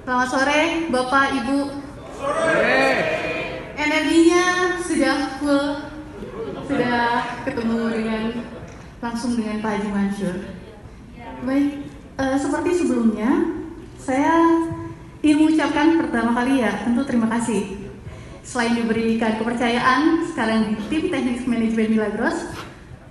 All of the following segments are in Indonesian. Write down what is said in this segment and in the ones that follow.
Selamat sore, Bapak, Ibu. Sore. Energinya sudah full, sudah ketemu langsung dengan Pak Haji Mansur. Baik, seperti sebelumnya, saya ingin mengucapkan pertama kali ya, tentu terima kasih. Selain diberikan kepercayaan sekarang di tim teknik manajemen Milagros,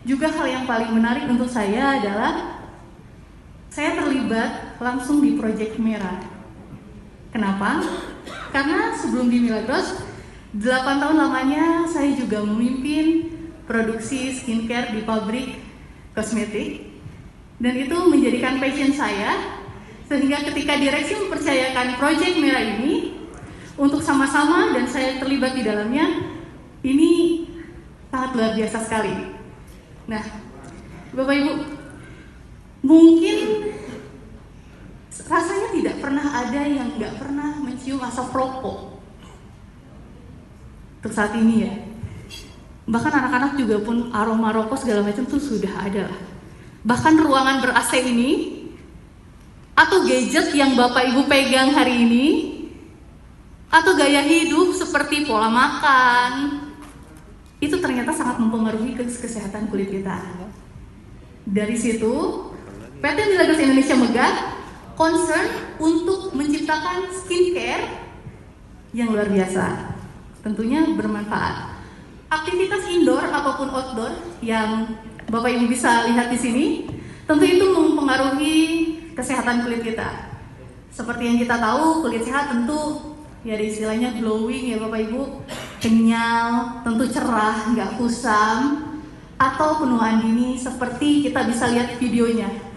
juga hal yang paling menarik untuk saya adalah saya terlibat langsung di proyek merah. Kenapa? Karena sebelum di Milagros, 8 tahun lamanya saya juga memimpin produksi skincare di pabrik kosmetik. Dan itu menjadikan passion saya, sehingga ketika direksi mempercayakan proyek merah ini untuk sama-sama dan saya terlibat di dalamnya, ini sangat luar biasa sekali. Nah, Bapak Ibu, mungkin rasanya tidak pernah ada yang nggak pernah mencium asap rokok untuk saat ini ya. Bahkan anak-anak juga pun aroma rokok segala macam tuh sudah ada. Bahkan ruangan ber-AC ini atau gadget yang Bapak Ibu pegang hari ini atau gaya hidup seperti pola makan itu ternyata sangat mempengaruhi kesehatan kulit kita. Dari situ PT Milagros Indonesia Megah concern untuk menciptakan skincare yang luar biasa, tentunya bermanfaat. Aktivitas indoor ataupun outdoor yang Bapak Ibu bisa lihat di sini, tentu itu mempengaruhi kesehatan kulit kita. Seperti yang kita tahu, kulit sehat tentu ya istilahnya glowing ya Bapak Ibu, kenyal, tentu cerah, nggak kusam, atau penuaan dini seperti kita bisa lihat videonya.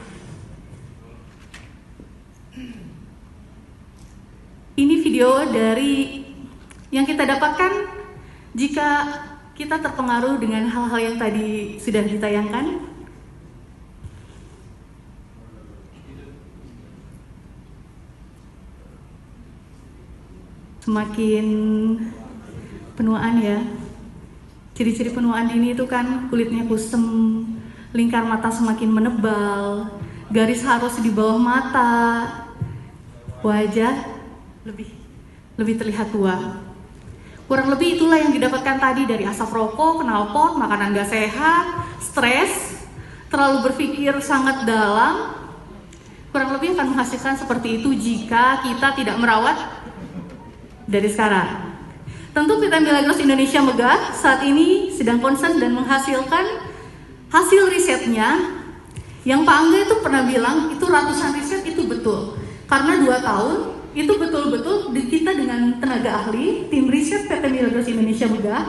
Ini video dari yang kita dapatkan jika kita terpengaruh dengan hal-hal yang tadi sudah ditayangkan. Semakin penuaan ya. Ciri-ciri penuaan dini itu kan kulitnya kusem, lingkar mata semakin menebal, garis halus di bawah mata, wajah lebih terlihat tua. Kurang lebih itulah yang didapatkan tadi dari asap rokok, knalpot, makanan gak sehat, stres, terlalu berpikir sangat dalam. Kurang lebih akan menghasilkan seperti itu jika kita tidak merawat dari sekarang. Tentu PT Milagros Indonesia Megah saat ini sedang concern dan menghasilkan hasil risetnya yang Pak Angga itu pernah bilang itu ratusan riset itu betul. Karena 2 tahun itu betul-betul kita dengan tenaga ahli tim riset PT Milagros Indonesia Megah,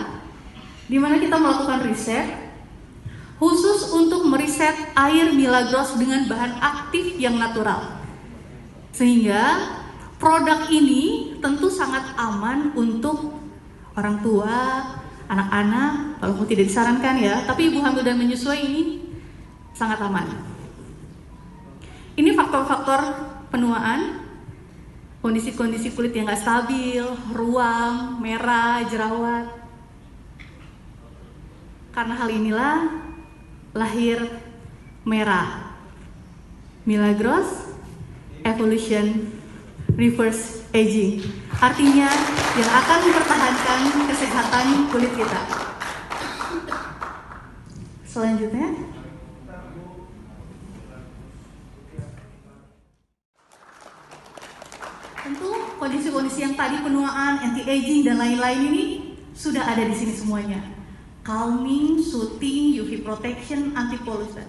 di mana kita melakukan riset khusus untuk meriset air Milagros dengan bahan aktif yang natural, sehingga produk ini tentu sangat aman untuk orang tua, anak-anak, walaupun tidak disarankan ya, tapi ibu hamil dan menyusui ini sangat aman. Ini faktor-faktor penuaan. Kondisi-kondisi kulit yang gak stabil, ruam, merah, jerawat. Karena hal inilah lahir merah. Milagros Evolution Reverse Aging. Artinya yang akan mempertahankan kesehatan kulit kita. Selanjutnya. Tentu kondisi-kondisi yang tadi penuaan, anti-aging dan lain-lain ini sudah ada di sini semuanya. Calming, soothing, UV protection, anti-pollution.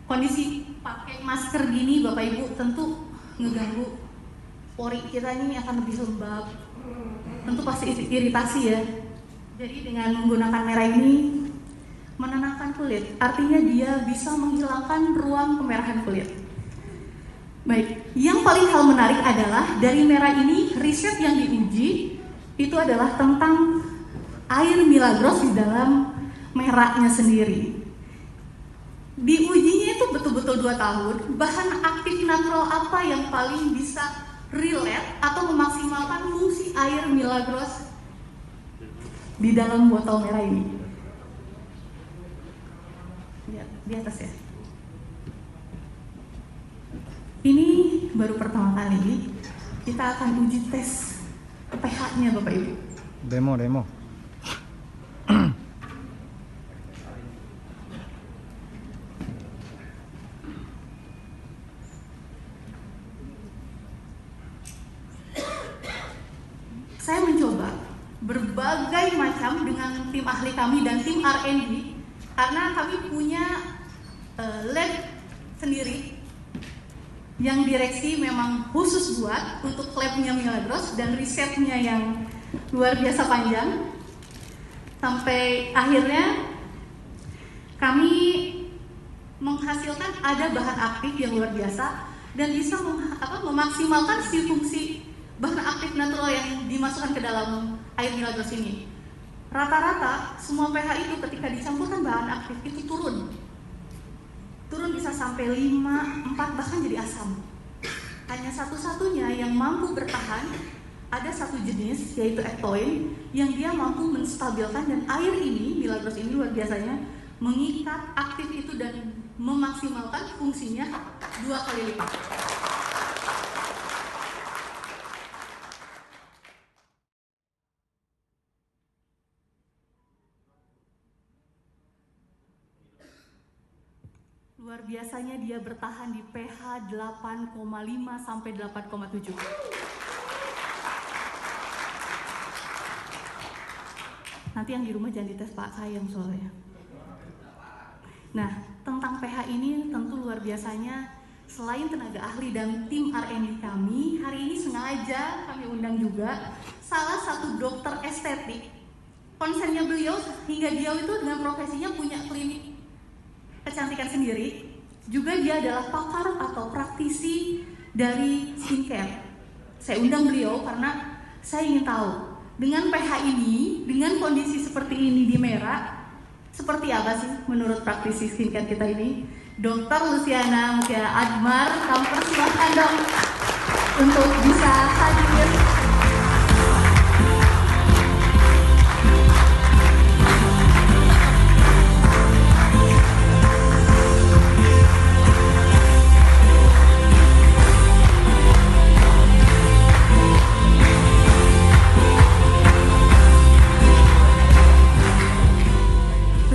Kondisi pakai masker gini Bapak Ibu tentu ngeganggu pori kita ini akan lebih lembab. Tentu pasti iritasi ya. Jadi dengan menggunakan merah ini menenangkan kulit. Artinya dia bisa menghilangkan ruang kemerahan kulit. Baik, yang paling hal menarik adalah dari merah ini riset yang diuji itu adalah tentang air Milagros di dalam merahnya sendiri. Diujinya itu betul-betul 2 tahun, bahan aktif natural apa yang paling bisa relate atau memaksimalkan fungsi air Milagros di dalam botol merah ini. Lihat di atas ya. Ini baru pertama kali kita akan uji tes pH-nya Bapak Ibu. Demo. Saya mencoba berbagai macam dengan tim ahli kami dan tim R&D karena kami punya lab sendiri yang direksi memang khusus buat untuk labnya Milagros dan risetnya yang luar biasa panjang. Sampai akhirnya kami menghasilkan ada bahan aktif yang luar biasa dan bisa memaksimalkan si fungsi bahan aktif natural yang dimasukkan ke dalam air Milagros ini. Rata-rata semua pH itu ketika dicampurkan bahan aktif itu turun bisa sampai 5, 4 bahkan jadi asam. Hanya satu-satunya yang mampu bertahan ada satu jenis yaitu etoin yang dia mampu menstabilkan, dan air ini Milagros ini luar biasanya mengikat aktif itu dan memaksimalkan fungsinya 2 kali lipat. Luar biasanya dia bertahan di pH 8,5 sampai 8,7. Nanti yang di rumah jangan dites Pak, sayang soalnya. Nah, tentang pH ini tentu luar biasanya selain tenaga ahli dan tim R&D kami, hari ini sengaja kami undang juga salah satu dokter estetik. Konsennya beliau hingga dia itu dengan profesinya punya klinik kecantikan sendiri, juga dia adalah pakar atau praktisi dari skincare. Saya undang beliau karena saya ingin tahu dengan pH ini, dengan kondisi seperti ini di Merah, seperti apa sih menurut praktisi skincare kita ini? Dr. Luciana Mutiara Admar, kami persilahkan dong untuk bisa hadir.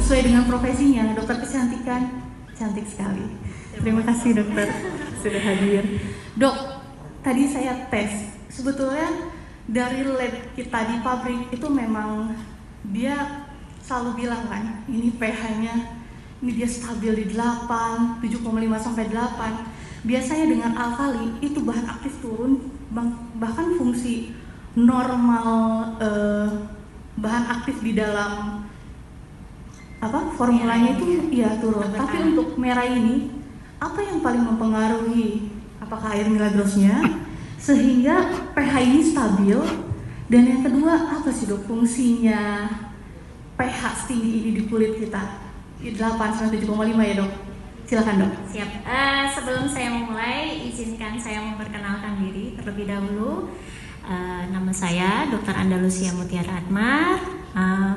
Sesuai dengan profesinya, dokter kecantikan, cantik sekali. Terima kasih dokter sudah hadir. Dok, tadi saya tes, sebetulnya dari lab kita di pabrik itu memang dia selalu bilang kan, ini pH-nya, ini dia stabil di 8, 7,5 sampai 8. Biasanya dengan alkali itu bahan aktif turun, bahkan fungsi normal bahan aktif di dalam formulanya itu ya turun. Tapi untuk Merah ini apa yang paling mempengaruhi? Apakah air Milagrosnya sehingga pH ini stabil? Dan yang kedua, apa sih dok fungsinya pH setinggi ini di kulit kita? 8 sampai 7,5 ya dok. Silakan dok. Siap. Sebelum saya memulai, izinkan saya memperkenalkan diri terlebih dahulu. Nama saya Dr. Andalusia Mutiara Admar.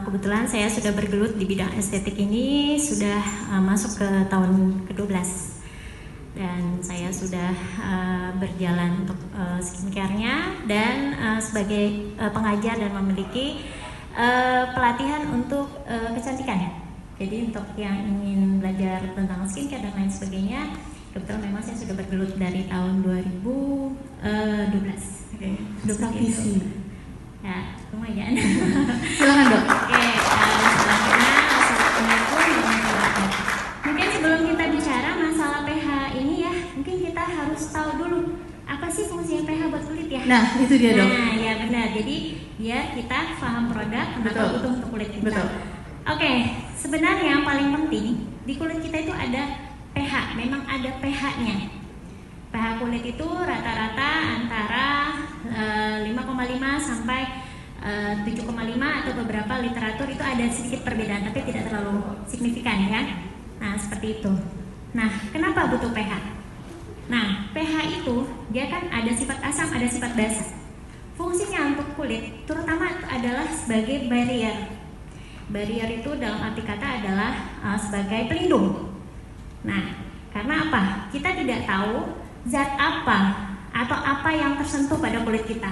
Kebetulan saya sudah bergelut di bidang estetik ini sudah masuk ke tahun ke-12, dan saya sudah berjalan untuk skincare-nya dan sebagai pengajar dan memiliki pelatihan untuk kecantikan. Jadi untuk yang ingin belajar tentang skincare dan lain sebagainya, kebetulan memang saya sudah bergelut dari tahun 2012. Oke, dok praktisi. Ya, lumayan. Silakan dok. Oke, Assalamualaikum warahmatullahi wabarakatuh. Mungkin sebelum kita bicara masalah pH ini ya, mungkin kita harus tahu dulu apa sih fungsinya pH buat kulit ya. Nah, itu dia dok. Nah, ya benar. Jadi biar kita paham produk atau butuh untuk kulit kita. Betul. Oke, sebenarnya yang paling penting di kulit kita itu ada pH. Memang ada pH-nya. pH kulit itu rata-rata antara 5,5 sampai 7,5 atau beberapa literatur itu ada sedikit perbedaan tapi tidak terlalu signifikan ya. Nah, seperti itu. Nah, kenapa butuh pH? Nah, pH itu dia kan ada sifat asam, ada sifat basa. Fungsinya untuk kulit terutama adalah sebagai barrier. Barrier itu dalam arti kata adalah sebagai pelindung. Nah, karena apa? Kita tidak tahu zat apa atau apa yang tersentuh pada kulit kita.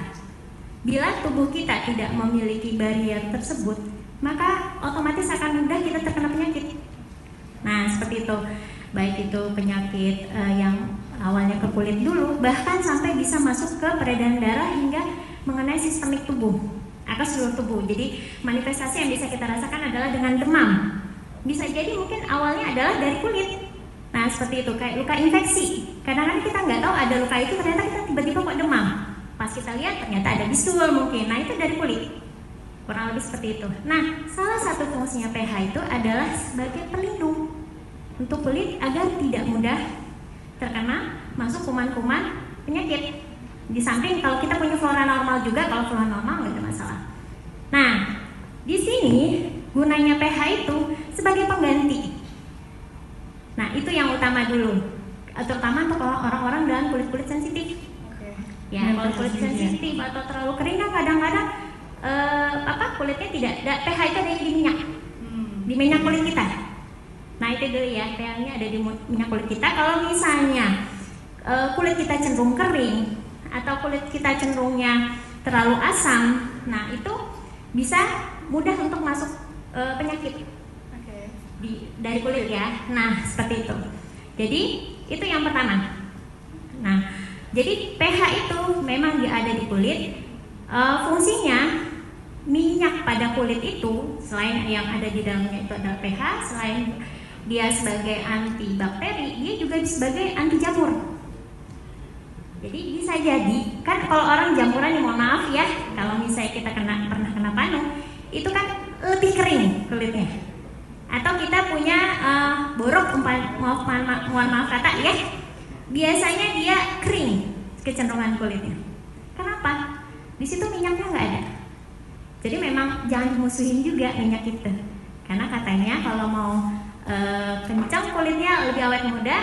Bila tubuh kita tidak memiliki barrier tersebut, maka otomatis akan mudah kita terkena penyakit. Nah, seperti itu. Baik itu penyakit yang awalnya ke kulit dulu, bahkan sampai bisa masuk ke peredaran darah hingga mengenai sistemik tubuh atau seluruh tubuh. Jadi manifestasi yang bisa kita rasakan adalah dengan demam. Bisa jadi mungkin awalnya adalah dari kulit. Nah, seperti itu, kayak luka infeksi. Kadang-kadang kita nggak tahu ada luka itu, ternyata kita tiba-tiba kok demam. Pas kita lihat ternyata ada bisul mungkin. Nah, itu dari kulit. Kurang lebih seperti itu. Nah, salah satu fungsinya pH itu adalah sebagai pelindung untuk kulit agar tidak mudah terkena masuk kuman-kuman penyakit. Di samping kalau kita punya flora normal juga, kalau flora normal nggak ada masalah. Nah, di sini gunanya pH itu sebagai pengganti. Nah, itu yang utama dulu, terutama untuk orang-orang dengan kulit-kulit sensitif. Ya, kalau kulit sensitif atau terlalu kering kan kadang-kadang kulitnya tidak ada pH itu ada di minyak, di minyak kulit kita. Nah, itu dulu ya, pH-nya ada di minyak kulit kita. Kalau misalnya kulit kita cenderung kering atau kulit kita cenderungnya terlalu asam, nah itu bisa mudah untuk masuk penyakit dari kulit ya. Nah, seperti itu. Jadi itu yang pertama. Nah, jadi pH itu memang dia ada di kulit. Fungsinya minyak pada kulit itu selain yang ada di dalamnya itu adalah pH, selain dia sebagai antibakteri, dia juga sebagai anti jamur. Jadi bisa jadi kan kalau orang jamuran, ya mohon maaf ya, kalau misalnya kita pernah kena panu, itu kan lebih kering kulitnya. Atau kita punya borok, mohon maaf kata ya, biasanya dia kering kecenderungan kulitnya. Kenapa? Di situ minyaknya nggak ada. Jadi memang jangan dimusuhin juga minyak itu, karena katanya kalau mau kencang kulitnya, lebih awet muda,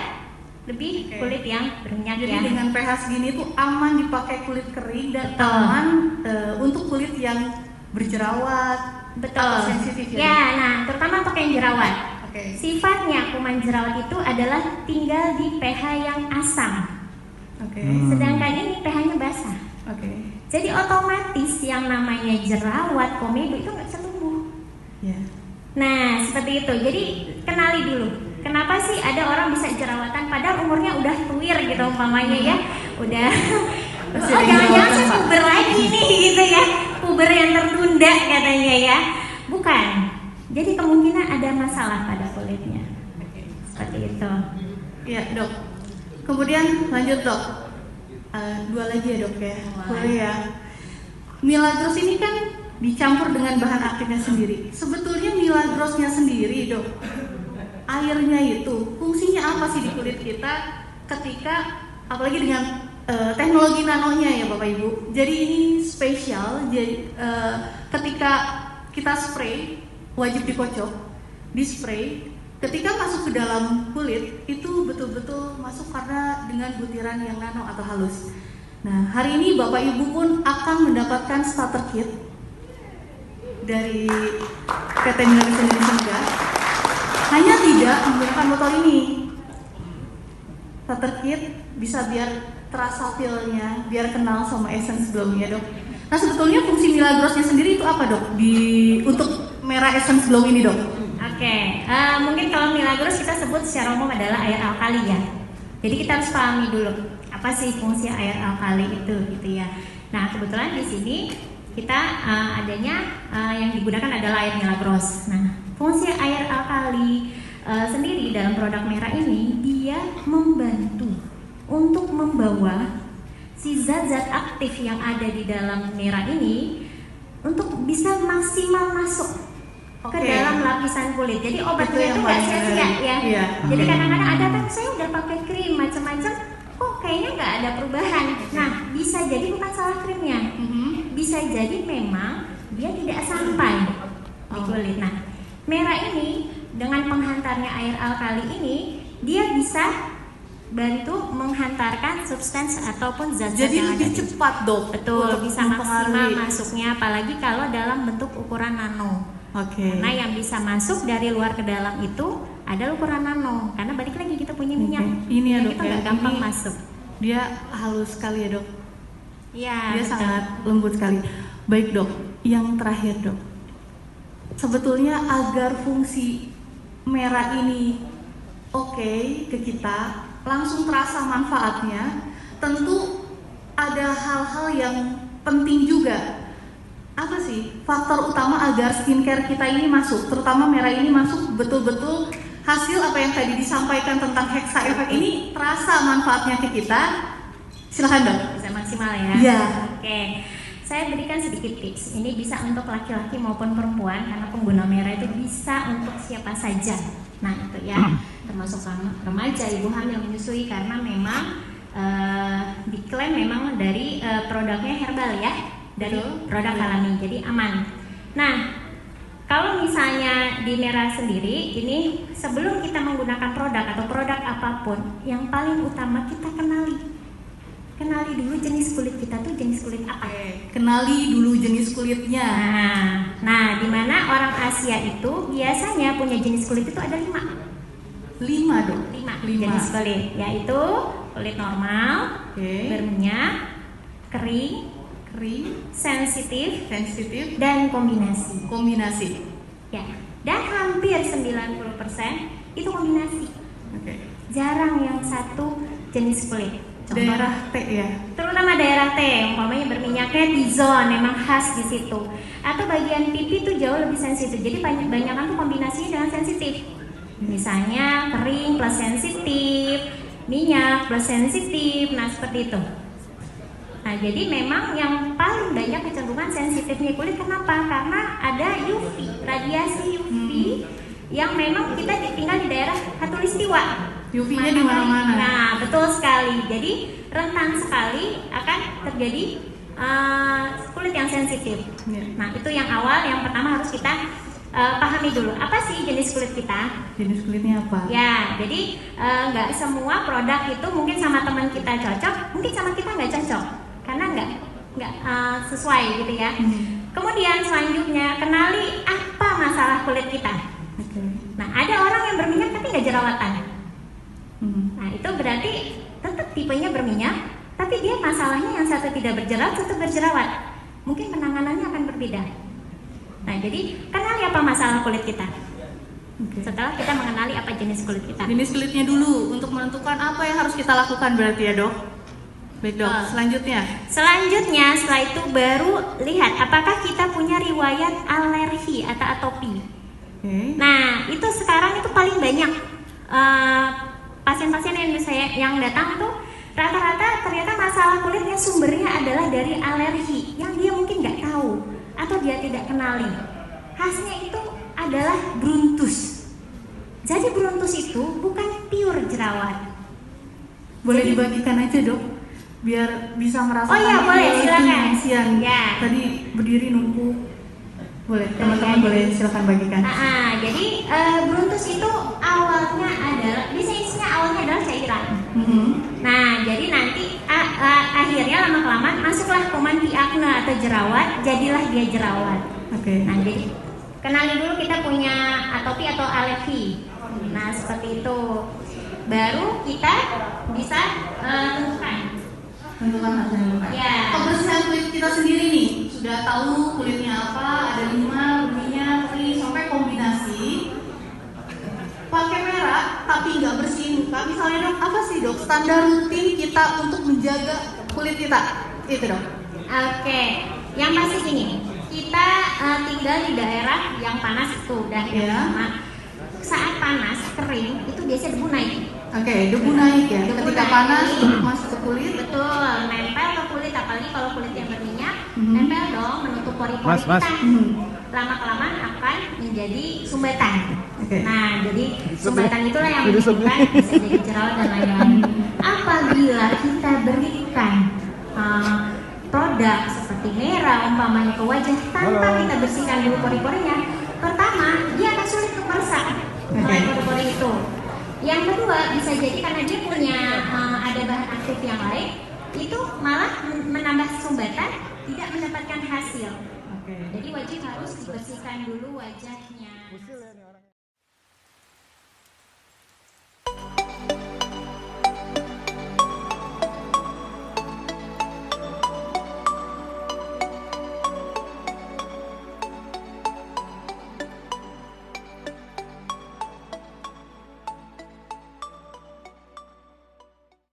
lebih kulit yang berminyak. Jadi ya. dengan pH segini tuh aman dipakai kulit kering dan Betul. aman untuk kulit yang berjerawat. Betul. Atau sensitif ya. Ya, nah terutama untuk yang jerawat. Oke. Sifatnya kuman jerawat itu adalah tinggal di pH yang asam. Oke. Sedangkan ini pH-nya basah. Oke. Jadi otomatis yang namanya jerawat komedo itu nggak bisa tumbuh. Ya. Nah, seperti itu. Jadi kenali dulu. Kenapa sih ada orang bisa jerawatan padahal umurnya udah tuir gitu umpamanya ya. Udah Masih oh, jangan-jangan saya jerawatan, Pak. puber lagi nih gitu ya. Puber yang tertunda katanya ya. Bukan. Jadi kemungkinan ada masalah pada kulitnya. Seperti itu. Iya, Dok. Kemudian lanjut, Dok. Dua lagi ya, Dok ya. Boleh ya. Milagros ini kan dicampur dengan bahan aktifnya sendiri. Sebetulnya Milagrosnya sendiri, Dok, airnya itu fungsinya apa sih di kulit kita ketika apalagi dengan teknologi nanonya ya Bapak Ibu. Jadi ini spesial. Jadi ketika kita spray wajib dikocok, di spray. Ketika masuk ke dalam kulit itu betul-betul masuk karena dengan butiran yang nano atau halus. Nah, hari ini Bapak Ibu pun akan mendapatkan starter kit dari PT Milagros Indonesia. Hanya tidak menggunakan botol ini. Starter kit bisa biar terasa feel-nya, biar kenal sama essence glow-nya, Dok. Nah, sebetulnya fungsi Milagrosnya sendiri itu apa, Dok? Untuk merah essence glow ini, Dok? Oke, mungkin kalau Milagros kita sebut secara umum adalah air alkali ya. Jadi kita harus pahami dulu apa sih fungsi air alkali itu gitu ya. Nah, kebetulan di sini kita adanya yang digunakan adalah air Milagros. Nah, fungsi air alkali sendiri dalam produk merah ini dia membantu untuk membawa si zat-zat aktif yang ada di dalam merah ini untuk bisa maksimal masuk ke dalam lapisan kulit. Jadi obatnya itu nggak sia-sia ya. Iya. Jadi kadang-kadang ada kan saya udah pakai krim macam-macam, kok kayaknya nggak ada perubahan. Nah, bisa jadi bukan salah krimnya, bisa jadi memang dia tidak sampai di kulit. Nah, merah ini dengan penghantarnya air alkali ini dia bisa bantu menghantarkan substans ataupun zat-zat Jadi yang lebih ada. cepat, Dok. Betul, untuk bisa maksimal mempengaruhi. masuknya, apalagi kalau dalam bentuk ukuran nano. Oke. Karena yang bisa masuk dari luar ke dalam itu ada ukuran nano. Karena balik lagi kita punya minyak, Ini ya, minyak Dok, itu ya. nggak gampang Ini masuk. Dia halus sekali ya dok. Iya. Dia betul. sangat lembut sekali. Baik dok, yang terakhir dok. Sebetulnya agar fungsi merah ini oke ke kita, langsung terasa manfaatnya, tentu ada hal-hal yang penting juga. Apa sih faktor utama agar skincare kita ini masuk, terutama merah ini masuk betul-betul hasil apa yang tadi disampaikan tentang Hexa Effect ini terasa manfaatnya ke kita? Silahkan dok. Bisa maksimal ya. Iya. Oke. Saya berikan sedikit tips. Ini bisa untuk laki-laki maupun perempuan karena pengguna merah itu bisa untuk siapa saja. Nah itu ya, termasuk remaja, ibu hamil, menyusui karena memang diklaim memang dari produknya herbal ya, dari produk alami, jadi aman. Nah kalau misalnya di merah sendiri, ini sebelum kita menggunakan produk atau produk apapun, yang paling utama kita kenali dulu jenis kulit kita tuh jenis kulit apa. Kenali dulu jenis kulitnya. Nah, di mana orang Asia itu biasanya punya jenis kulit itu ada 5 dok. 5 jenis kulit, yaitu kulit normal, berminyak, kering, sensitif, dan kombinasi. Ya, dan hampir 90% itu kombinasi. Jarang yang satu jenis kulit. Contoh, Daerah T ya. terutama daerah T, umpamanya berminyaknya T-zone, memang khas di situ. Atau bagian pipi itu jauh lebih sensitif. Jadi banyak-banyakan tuh kombinasinya dengan sensitif. Misalnya kering plus sensitif, minyak plus sensitif, nah seperti itu. Nah jadi memang yang paling banyak kecenderungan sensitifnya kulit, kenapa? Karena ada UV, radiasi UV yang memang kita tinggal di daerah khatulistiwa. UV-nya di mana-mana. Nah betul sekali. Jadi rentan sekali akan terjadi kulit yang sensitif. Nah itu yang awal, yang pertama harus kita pahami dulu apa sih jenis kulit kita. Jenis kulitnya apa? Ya, jadi nggak semua produk itu mungkin sama teman kita cocok, mungkin sama kita nggak cocok, karena nggak sesuai gitu ya. Kemudian selanjutnya kenali apa masalah kulit kita. Nah ada orang yang berminyak tapi nggak jerawatan. Nah itu berarti tetap tipenya berminyak, tapi dia masalahnya yang satu tidak berjerawat, satu berjerawat. Mungkin penanganannya akan berbeda. Nah jadi kenali apa masalah kulit kita. Setelah kita mengenali apa jenis kulit kita. Jenis kulitnya dulu untuk menentukan apa yang harus kita lakukan berarti ya dok. Baik dok, selanjutnya setelah itu baru lihat apakah kita punya riwayat alergi atau atopi. Nah itu sekarang itu paling banyak pasien-pasien yang datang itu rata-rata ternyata masalah kulitnya sumbernya adalah dari alergi yang dia mungkin nggak tahu atau dia tidak kenali. Khasnya itu adalah bruntus. Jadi bruntus itu bukan pure jerawat. boleh dibagikan aja dok, biar bisa merasakan. Oh iya boleh, silakan. Ya. Tadi berdiri nunggu. Boleh, teman-teman boleh silakan bagikan. Jadi bruntus itu awalnya adalah isinya awalnya adalah cairan. Nah jadi nanti akhirnya lama-kelamaan masuklah kuman akne atau jerawat, jadilah dia jerawat. Nah jadi kenali dulu kita punya atopi atau alergi. Nah seperti itu, baru kita bisa tentukan hasilnya. Ya. Kebersihan kulit kita sendiri nih, sudah tahu kulitnya apa, ada 5, berminyak, kering, sampai kombinasi. Pakai merah tapi nggak bersihin muka, misalnya dok, apa sih dok standar rutin kita untuk menjaga kulit kita? Itu dok. Oke, yang pasti gini, kita tinggal di daerah yang panas itu udah sama. Saat panas kering itu biasanya debu naik. Debu naik ya. Debu Ketika naik. panas masuk ke kulit. Betul, nempel ke kulit, apalagi kalau kulit yang berminyak, nempel dong menutup pori-pori kita. Lama-kelamaan akan menjadi sumbatan. Nah, jadi sumbatan itulah yang menyebabkan bisa jadi jerawat dan lain-lain. Apabila kita berikan produk seperti merah umpamanya ke wajah tanpa kita bersihkan dulu pori-porinya, pertama dia akan sulit untuk meresap pori-pori itu. Yang kedua bisa jadi karena dia punya ada bahan aktif yang lain, itu malah menambah sumbatan, tidak mendapatkan hasil. Jadi wajib harus dibersihkan dulu wajahnya.